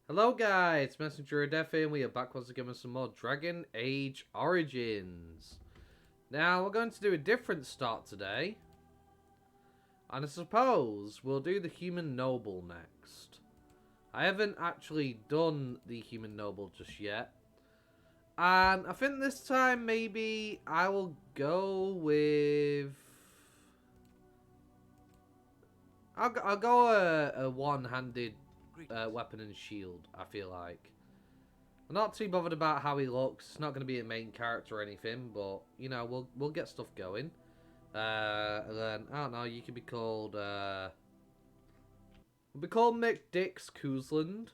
Hello guys, Messenger of Death here, and we are back once again with some more Dragon Age Origins. Now, we're going to do a different start today. And I suppose we'll do the Human Noble next. I haven't actually done the Human Noble just yet. And I think this time maybe I will go with... I'll go a one-handed weapon and shield, I feel like. I'm not too bothered about how he looks. It's not going to be a main character or anything, but you know, we'll get stuff going. And then I don't know. You could be called. We'll be called Mick Dix Cousland,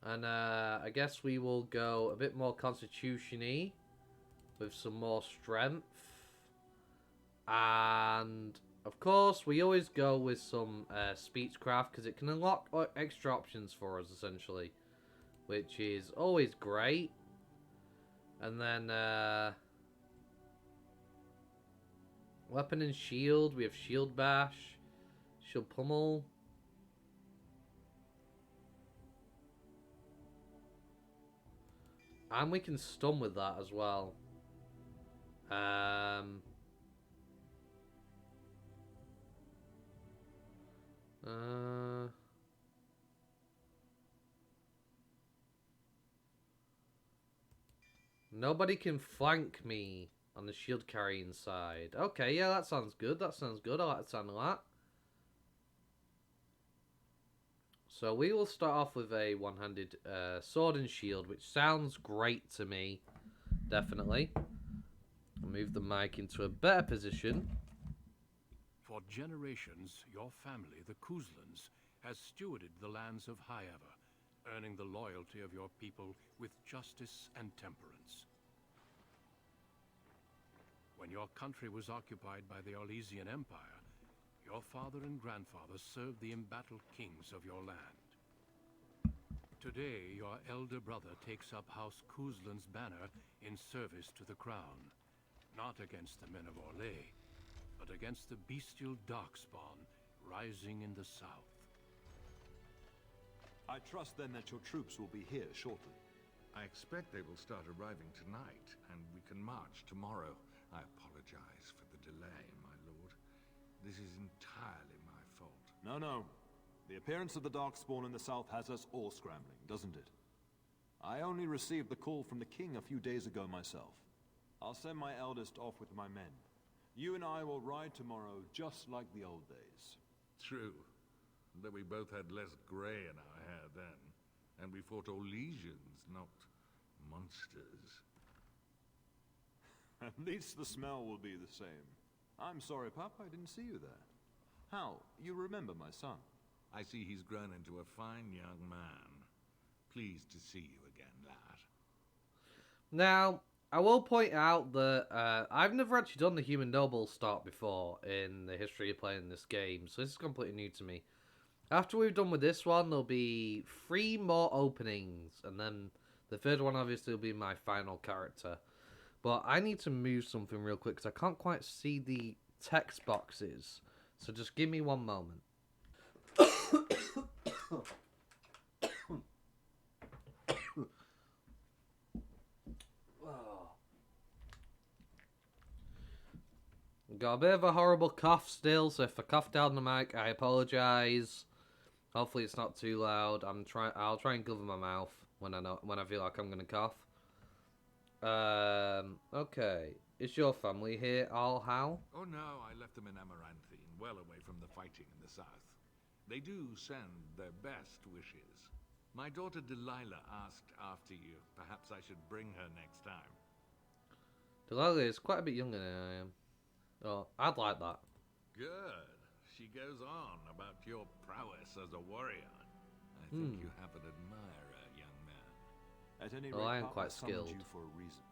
and I guess we will go a bit more constitution-y with some more strength, and of course we always go with some speechcraft because it can unlock extra options for us essentially, which is always great. And then weapon and shield, we have shield bash, shield pummel. And we can stun with that as well. Nobody can flank me on the shield carrying side. Okay, yeah, that sounds good. That sounds good. I like the sound of that. So we will start off with a one-handed sword and shield, which sounds great to me. Definitely. I'll move the mic into a better position. For generations, your family, the Kuzlans, has stewarded the lands of Highever, earning the loyalty of your people with justice and temperance. When your country was occupied by the Orlesian Empire, your father and grandfather served the embattled kings of your land. Today, your elder brother takes up House Kuzlan's banner in service to the crown, not against the men of Orlais, but against the bestial darkspawn rising in the south. I trust then that your troops will be here shortly. I expect they will start arriving tonight, and we can march tomorrow. I apologize for the delay, my lord. This is entirely my fault. No. The appearance of the Darkspawn in the south has us all scrambling, doesn't it? I only received the call from the king a few days ago myself. I'll send my eldest off with my men. You and I will ride tomorrow just like the old days. True. Though we both had less gray in our hair then. And we fought Orlesians, not monsters. At least the smell will be the same. I'm sorry, Pup, I didn't see you there. Hal, you remember my son? I see he's grown into a fine young man. Pleased to see you again, lad. Now, I will point out that I've never actually done the Human Noble start before in the history of playing this game, so this is completely new to me. After we've done with this one, there'll be 3 more openings, and then the third one obviously will be my final character. But I need to move something real quick because I can't quite see the text boxes, so just give me one moment. Got a bit of a horrible cough still, so if I cough down the mic, I apologise. Hopefully it's not too loud. I'll try and cover my mouth when I feel like I'm gonna cough. Okay. Is your family here, Hal? Oh no, I left them in Amaranthine, well away from the fighting in the south. They do send their best wishes. My daughter Delilah asked after you. Perhaps I should bring her next time. Delilah is quite a bit younger than I am. Oh, I'd like that. Good. She goes on about your prowess as a warrior. I think you have an admirer, young man. At any Well, rate, I am Pup, quite summoned skilled. you for a reason.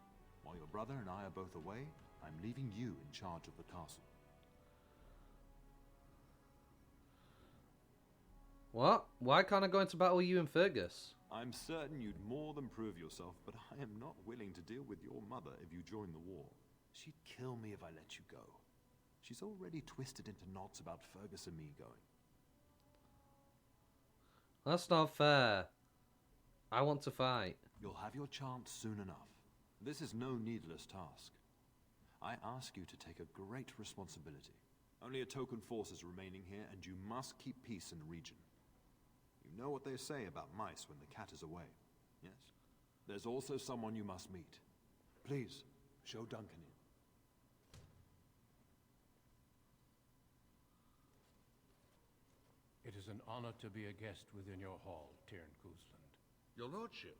While your brother and I are both away, I'm leaving you in charge of the castle. What? Why can't I go into battle with you and Fergus? I'm certain you'd more than prove yourself, but I am not willing to deal with your mother if you join the war. She'd kill me if I let you go. She's already twisted into knots about Fergus and me going. That's not fair. I want to fight. You'll have your chance soon enough. This is no needless task. I ask you to take a great responsibility. Only a token force is remaining here, and you must keep peace in the region. You know what they say about mice when the cat is away, yes? There's also someone you must meet. Please, show Duncan in. It is an honor to be a guest within your hall, Tyrn Kuzland. Your lordship,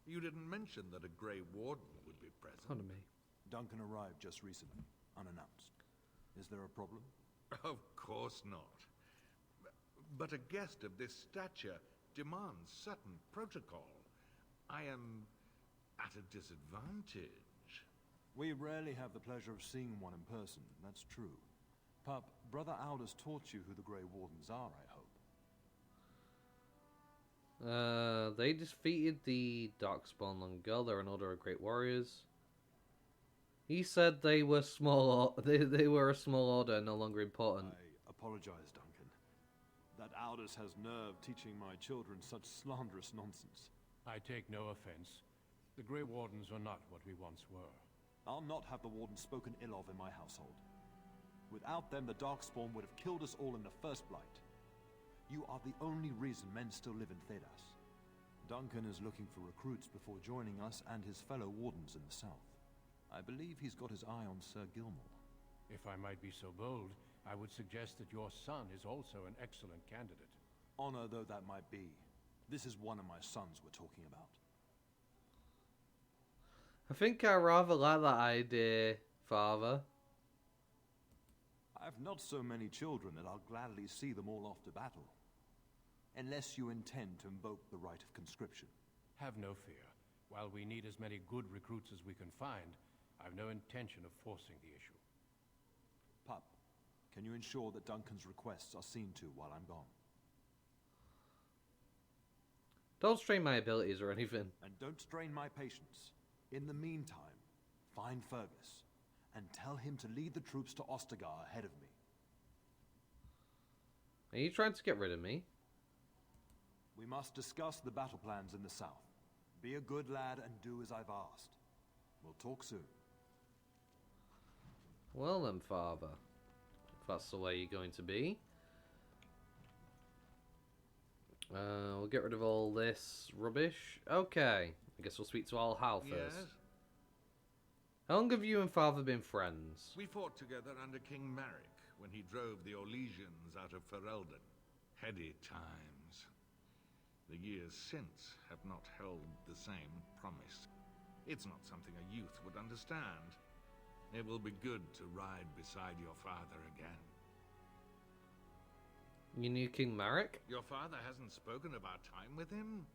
you didn't mention that a Grey Warden would be present. Pardon me. Duncan arrived just recently, unannounced. Is there a problem? Of course not. But a guest of this stature demands certain protocol. I am at a disadvantage. We rarely have the pleasure of seeing one in person, that's true. Pup, Brother Aldous taught you who the Grey Wardens are, I hope. They defeated the Darkspawn long ago. They're an order of great warriors. He said they were small. They were a small order, no longer important. I apologize, Duncan. That Aldous has nerve teaching my children such slanderous nonsense. I take no offense. The Grey Wardens are not what we once were. I'll not have the Warden spoken ill of in my household. Without them, the Darkspawn would have killed us all in the first blight. You are the only reason men still live in Thedas. Duncan is looking for recruits before joining us and his fellow Wardens in the south. I believe he's got his eye on Sir Gilmore. If I might be so bold, I would suggest that your son is also an excellent candidate. Honor though that might be, this is one of my sons we're talking about. I think I rather like that idea, Father. I've not so many children that I'll gladly see them all off to battle. Unless you intend to invoke the right of conscription. Have no fear. While we need as many good recruits as we can find, I've no intention of forcing the issue. Pup, can you ensure that Duncan's requests are seen to while I'm gone? Don't strain my abilities or anything. And don't strain my patience. In the meantime, find Fergus, and tell him to lead the troops to Ostagar ahead of me. Are you trying to get rid of me? We must discuss the battle plans in the south. Be a good lad and do as I've asked. We'll talk soon. Well then, Father. If that's the way you're going to be. We'll get rid of all this rubbish. Okay. I guess we'll speak to Al Hal first. Yes? How long have you and Father been friends? We fought together under King Maric when he drove the Orlesians out of Ferelden. Heady times. The years since have not held the same promise. It's not something a youth would understand. It will be good to ride beside your father again. You knew King Maric? Your father hasn't spoken of our time with him?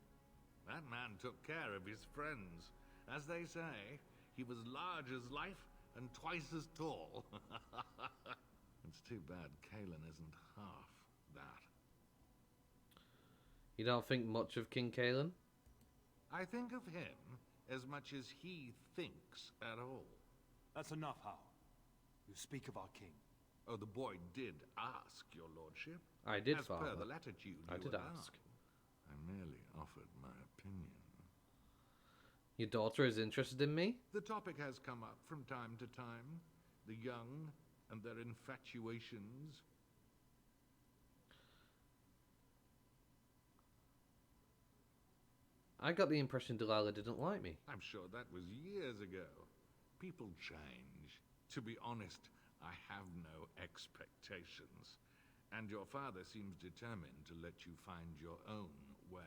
That man took care of his friends. As they say, he was large as life and twice as tall. It's too bad Cailan isn't half that. You don't think much of King Cailan? I think of him as much as he thinks at all. That's enough, Hal. You speak of our king. Oh, the boy did ask, your lordship. I did, as Father. per the latitude I you did allow. ask. I merely offered my opinion. Your daughter is interested in me? The topic has come up from time to time. The young and their infatuations. I got the impression Delilah didn't like me. I'm sure that was years ago. People change. To be honest, I have no expectations. And your father seems determined to let you find your own way.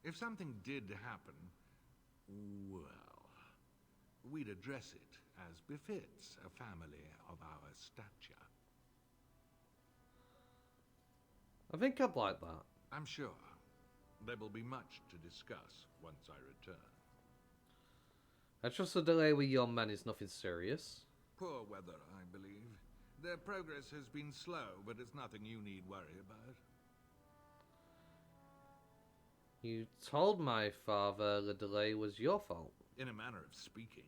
If something did happen, well, we'd address it as befits a family of our stature. I think I'd like that. I'm sure. There will be much to discuss once I return. I trust the delay with your men is nothing serious. Poor weather, I believe. Their progress has been slow, but it's nothing you need worry about. You told my father the delay was your fault. In a manner of speaking.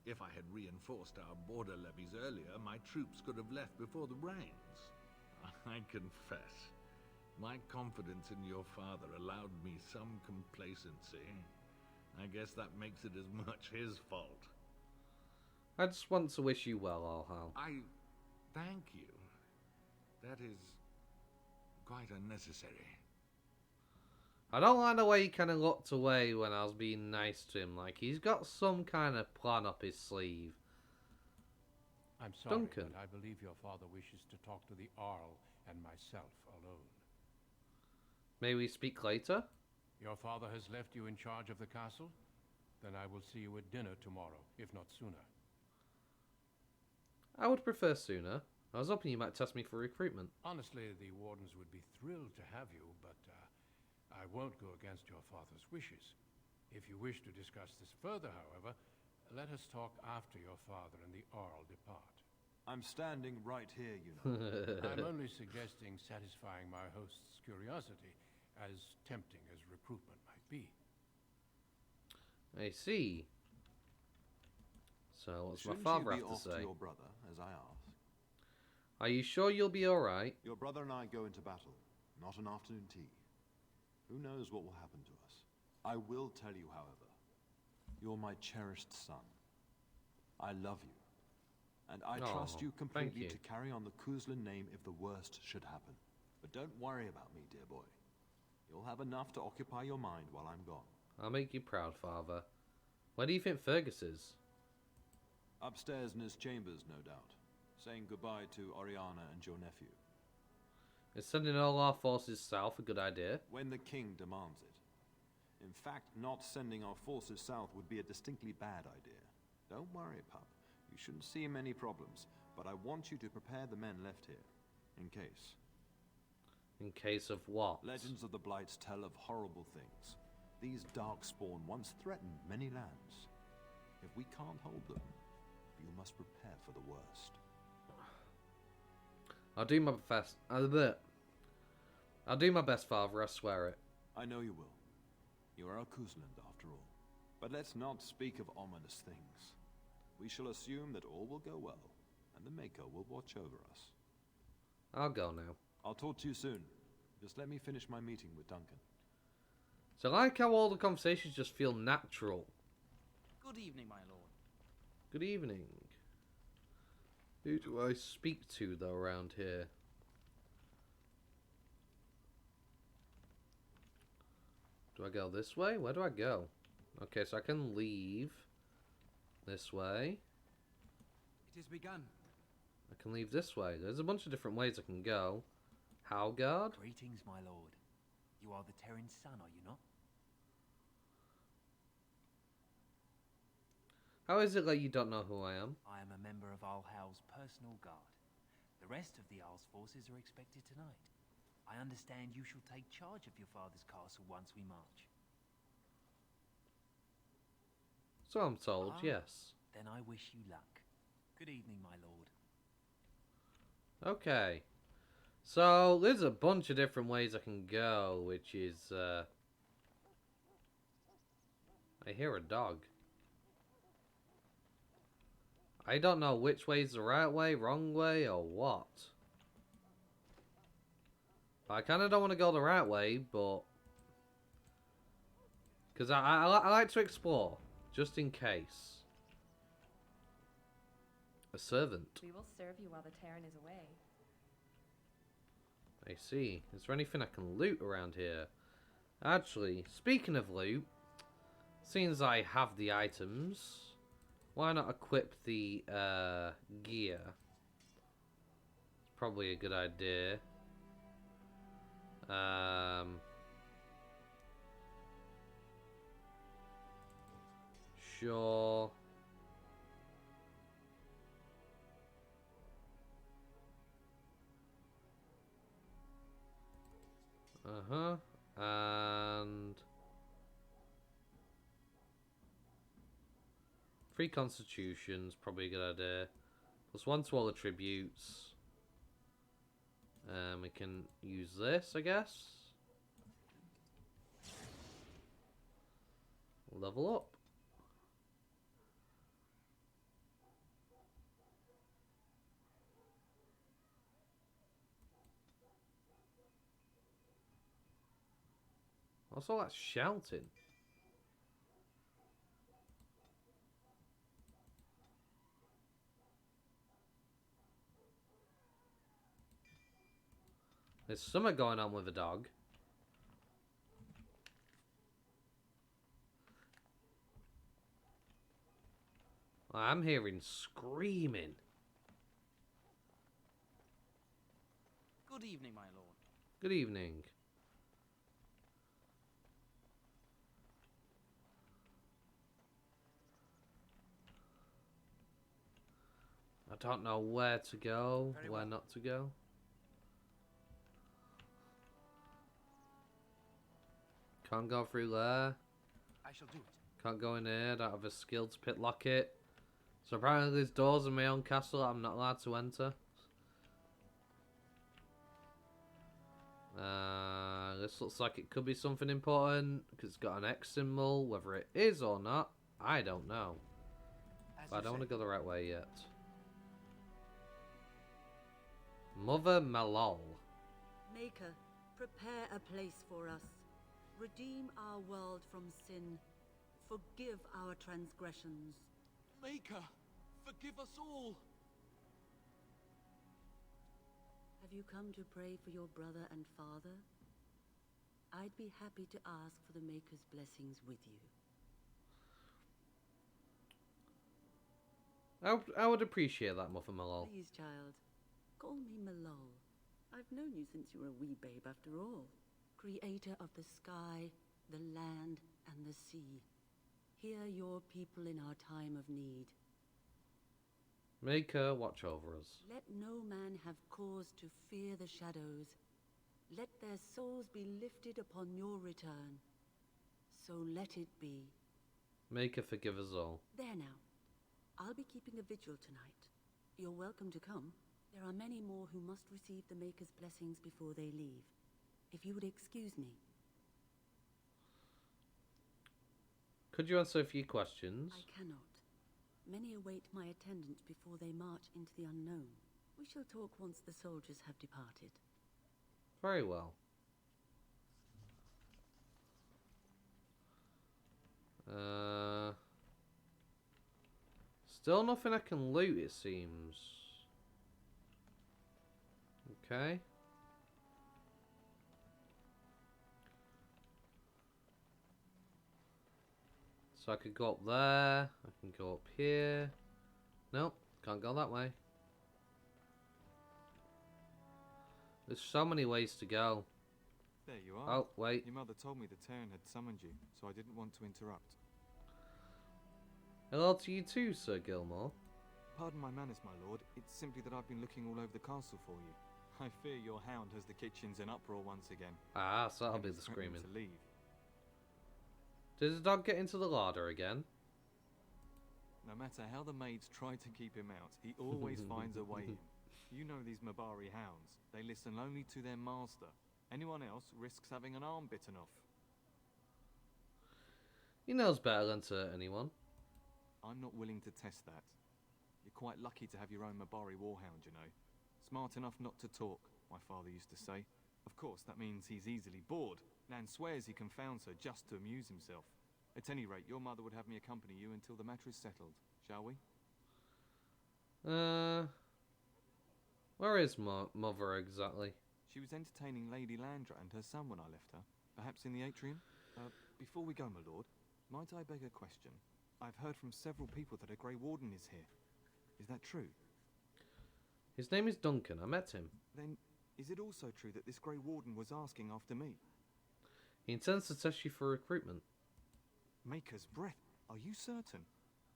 If I had reinforced our border levies earlier, my troops could have left before the rains. I confess, My confidence in your father allowed me some complacency. I guess that makes it as much his fault. I just want to wish you well, Alhal. I thank you. That is quite unnecessary. I don't like the way he kind of looked away when I was being nice to him. Like, he's got some kind of plan up his sleeve. I'm sorry, Duncan. but I believe your father wishes to talk to the Earl and myself alone. May we speak later? Your father has left you in charge of the castle? Then I will see you at dinner tomorrow, if not sooner. I would prefer sooner. I was hoping you might test me for recruitment. Honestly, the wardens would be thrilled to have you, but I won't go against your father's wishes. If you wish to discuss this further, however, let us talk after your father and the Earl depart. I'm standing right here, you know. I'm only suggesting satisfying my host's curiosity, as tempting as recruitment might be. I see. So, what's my Shouldn't father you be have to off say? to your brother, as I asked? Are you sure you'll be alright? Your brother and I go into battle, not an afternoon tea. Who knows what will happen to us? I will tell you, however, you're my cherished son. I love you. And I trust you completely to carry on the Kuzlin name if the worst should happen. But don't worry about me, dear boy. You'll have enough to occupy your mind while I'm gone. I'll make you proud, father. Where do you think Fergus is? Upstairs in his chambers, no doubt. Saying goodbye to Oriana and your nephew. Is sending all our forces south a good idea? When the king demands it. In fact, not sending our forces south would be a distinctly bad idea. Don't worry, pup. You shouldn't see many problems, but I want you to prepare the men left here, in case. In case of what? Legends of the Blights tell of horrible things. These darkspawn once threatened many lands. If we can't hold them, you must prepare for the worst. I'll do my best. I'll do my best, father, I swear it. I know you will. You are a Kuzland, after all. But let's not speak of ominous things. We shall assume that all will go well, and the Maker will watch over us. I'll go now. I'll talk to you soon. Just let me finish my meeting with Duncan. So I like how all the conversations just feel natural. Good evening, my lord. Good evening. Who do I speak to, though, around here? Do I go this way? Where do I go? Okay, so I can leave this way. It is begun. I can leave this way. There's a bunch of different ways I can go. Howgard? Greetings, my lord. You are the Terran's son, are you not? How is it that you don't know who I am? I am a member of Alhal's personal guard. The rest of the Arl's forces are expected tonight. I understand you shall take charge of your father's castle once we march. So I'm told, yes. Then I wish you luck. Good evening, my lord. Okay. So, there's a bunch of different ways I can go, which is, I hear a dog. I don't know which way's the right way, wrong way, or what. I kind of don't want to go the right way, but... Because I like to explore, just in case. A servant. We will serve you while the Terran is away. I see. Is there anything I can loot around here? Actually, speaking of loot, since I have the items, why not equip the gear? It's probably a good idea. Sure. And 3 constitutions, probably a good idea. Plus 1 to all attributes. We can use this, I guess. Level up. What's all that shouting? There's something going on with the dog. I'm hearing screaming. Good evening, my lord. Good evening. I don't know where to go, Very where well. not to go. Can't go through there. I shall do it. Can't go in here. Don't have a skill to picklock it. So apparently there's doors in my own castle that I'm not allowed to enter. This looks like it could be something important because it's got an X symbol. Whether it is or not, I don't know. But I don't want to go the right way yet. Mother Malol. Maker, prepare a place for us. Redeem our world from sin. Forgive our transgressions. Maker, forgive us all. Have you come to pray for your brother and father? I'd be happy to ask for the Maker's blessings with you. I would appreciate that, Mother Malol. Please, child, call me Malol. I've known you since you were a wee babe after all. Creator of the sky, the land, and the sea. Hear your people in our time of need. Maker, watch over us. Let no man have cause to fear the shadows. Let their souls be lifted upon your return. So let it be. Maker, forgive us all. There now. I'll be keeping a vigil tonight. You're welcome to come. There are many more who must receive the Maker's blessings before they leave. If you would excuse me. Could you answer a few questions? I cannot. Many await my attendance before they march into the unknown. We shall talk once the soldiers have departed. Very well. Still nothing I can loot, it seems. Okay. So I could go up there. I can go up here. Nope, can't go that way. There's so many ways to go. There you are. Oh, wait. Your mother told me the Terran had summoned you, so I didn't want to interrupt. Hello to you too, Sir Gilmore. Pardon my manners, my lord. It's simply that I've been looking all over the castle for you. I fear your hound has the kitchens in uproar once again. Ah, so that'll And be is the threatening screaming. to leave. Did the dog get into the larder again? No matter how the maids try to keep him out, he always finds a way in. You know these Mabari hounds. They listen only to their master. Anyone else risks having an arm bitten off. He knows better than to hurt anyone. I'm not willing to test that. You're quite lucky to have your own Mabari warhound, you know. Smart enough not to talk, my father used to say. Of course, that means he's easily bored. Nan swears he confounds her just to amuse himself. At any rate, your mother would have me accompany you until the matter is settled, shall we? Where is Mother exactly? She was entertaining Lady Landra and her son when I left her. Perhaps in the atrium? Before we go, my lord, might I beg a question? I've heard from several people that a Grey Warden is here. Is that true? His name is Duncan. I met him. Then, is it also true that this Grey Warden was asking after me? He intends to test you for recruitment. Maker's breath. Are you certain?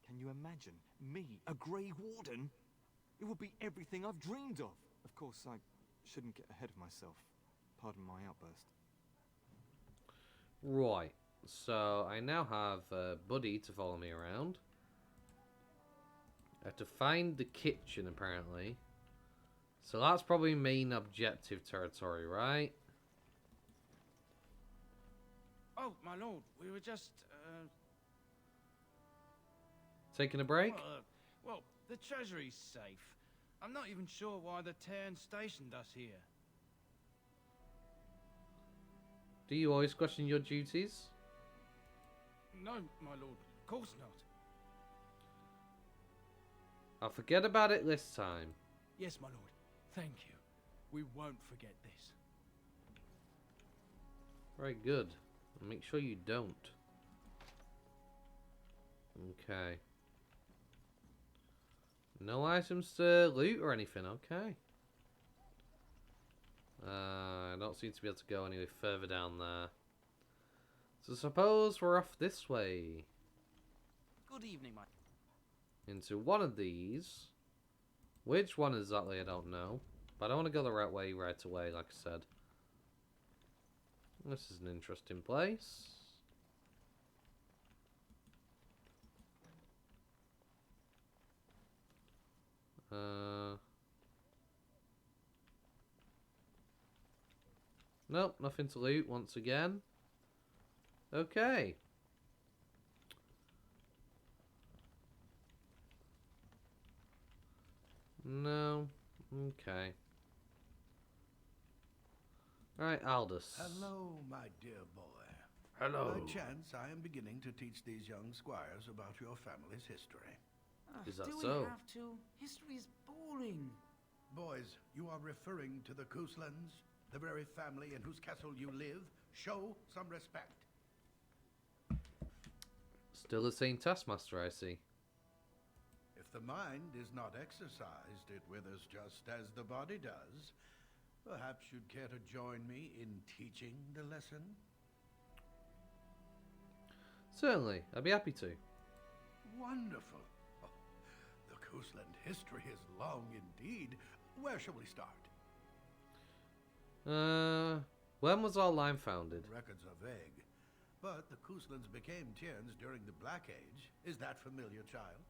Can you imagine me, a Grey Warden? It would be everything I've dreamed of. Of course, I shouldn't get ahead of myself. Pardon my outburst. Right. So I now have a buddy to follow me around. I have to find the kitchen, apparently. So that's probably main objective territory, right? Oh, my lord, we were just, Taking a break? well, the treasury's safe. I'm not even sure why the Terran stationed us here. Do you always question your duties? No, my lord, of course not. I'll forget about it this time. Yes, my lord. Thank you. We won't forget this. Very good. Make sure you don't. Okay. No items to loot or anything, okay. I don't seem to be able to go any further down there. So suppose we're off this way. Good evening, my... Into one of these. Which one exactly, I don't know. But I don't want to go the right way right away, like I said. This is an interesting place. Nope, nothing to loot once again. Okay. No. Okay. Alright, Aldous. Hello, my dear boy. Hello. By chance, I am beginning to teach these young squires about your family's history. Is that do so? we have to? History is boring. Boys, you are referring to the Couslands, the very family in whose castle you live. Show some respect. Still the same taskmaster, I see. If the mind is not exercised, it withers just as the body does. Perhaps you'd care to join me in teaching the lesson? Certainly, I'd be happy to. Wonderful. Oh, the Cousland history is long indeed. Where shall we start? When was our line founded? Records are vague, but the Couslands became Tierns during the Black Age. Is that familiar, child?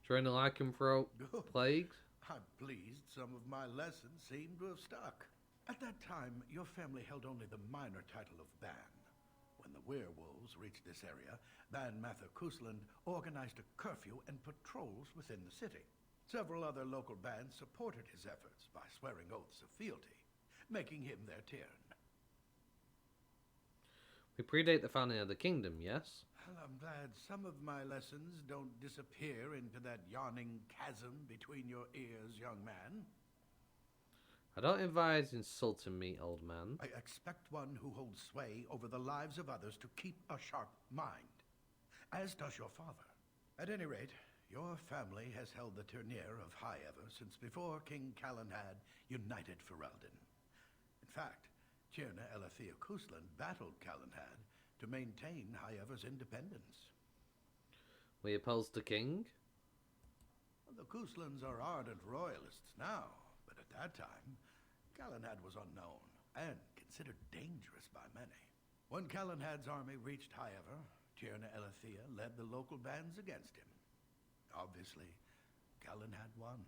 During the lycanthrope plague? I'm pleased some of my lessons seem to have stuck. At that time, your family held only the minor title of Ban. When the werewolves reached this area, Ban Mather Cousland organized a curfew and patrols within the city. Several other local bands supported his efforts by swearing oaths of fealty, making him their Tiern. We predate the founding of the kingdom, yes? Well, I'm glad some of my lessons don't disappear into that yawning chasm between your ears, young man. I don't advise insulting me, old man. I expect one who holds sway over the lives of others to keep a sharp mind, as does your father. At any rate, your family has held the tournure of High Ever since before King Calenhad united Ferelden. In fact, Tierna Elethea Cousland battled Calenhad to maintain High Ever's independence. We opposed the king? The Couslands are ardent royalists now, but at that time, Calenhad was unknown and considered dangerous by many. When Calenhad's army reached High Ever, Tierna Elethea led the local bands against him. Obviously, Calenhad won.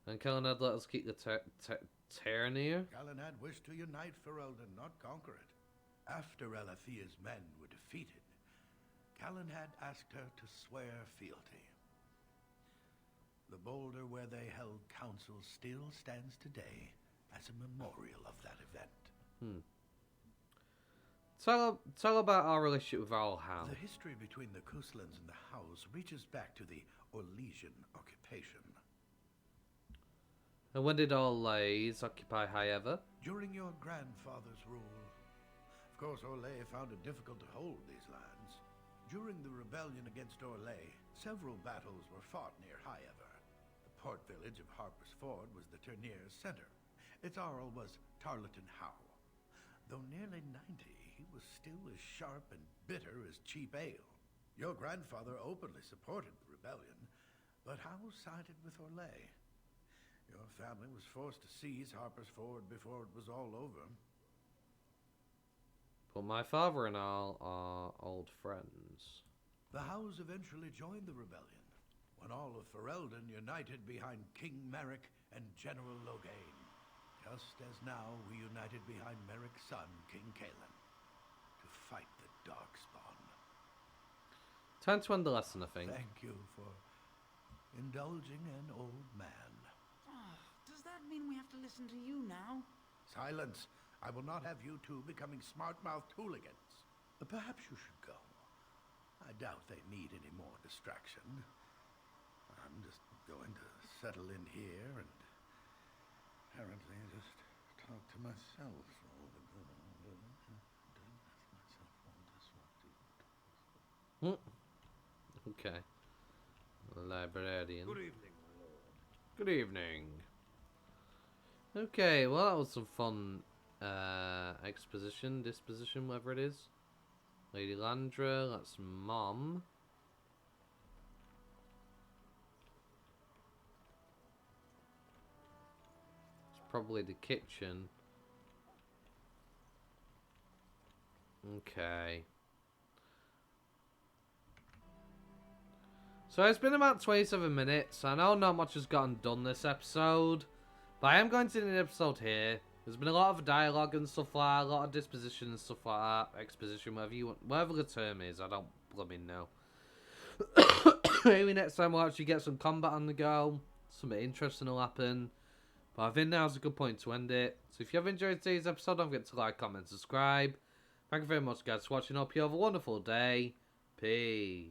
And Calenhad let us keep the Terranir? Calenhad wished to unite Ferelden, not conquer it. After Elethea's men were defeated, Calenhad asked her to swear fealty. The boulder where they held council still stands today as a memorial of that event. Tell about our relationship with our house. The history between the Couslands and the house reaches back to the Orlesian occupation. And when did Orlais occupy High Ever? During your grandfather's rule. Of course, Orlais found it difficult to hold these lands. During the rebellion against Orlais, several battles were fought near High Ever. The port village of Harper's Ford was the tourneur's center. Its Arl was Tarleton Howe. Though nearly 90, he was still as sharp and bitter as cheap ale. Your grandfather openly supported the rebellion, but Howe sided with Orlais. Your family was forced to seize Harper's Ford before it was all over. But my father and I are old friends. The Howes eventually joined the rebellion, when all of Ferelden united behind King Merrick and General Logain, just as now we united behind Merrick's son, King Cailan, to fight the Darkspawn. Time to end the lesson, I think. Thank you for indulging an old man. Does that mean we have to listen to you now? Silence. I will not have you two becoming smart-mouthed hooligans. Perhaps you should go. I doubt they need any more distraction. I'm just going to settle in here and apparently just talk to myself all the Okay. Librarian. Good evening, my lord. Good evening. Okay, well that was some fun exposition, disposition, whatever it is. Lady Landra, that's Mom. It's probably the kitchen. Okay. So it's been about 27 minutes. I know not much has gotten done this episode, but I am going to end the episode here. There's been a lot of dialogue and stuff like that, a lot of disposition and stuff like that, exposition, whatever you want, whatever the term is, I don't blooming know. Maybe next time we'll actually get some combat on the go, something interesting will happen. But I think now's a good point to end it. So if you have enjoyed today's episode, don't forget to like, comment, subscribe. Thank you very much guys for watching. Hope you have a wonderful day. Peace.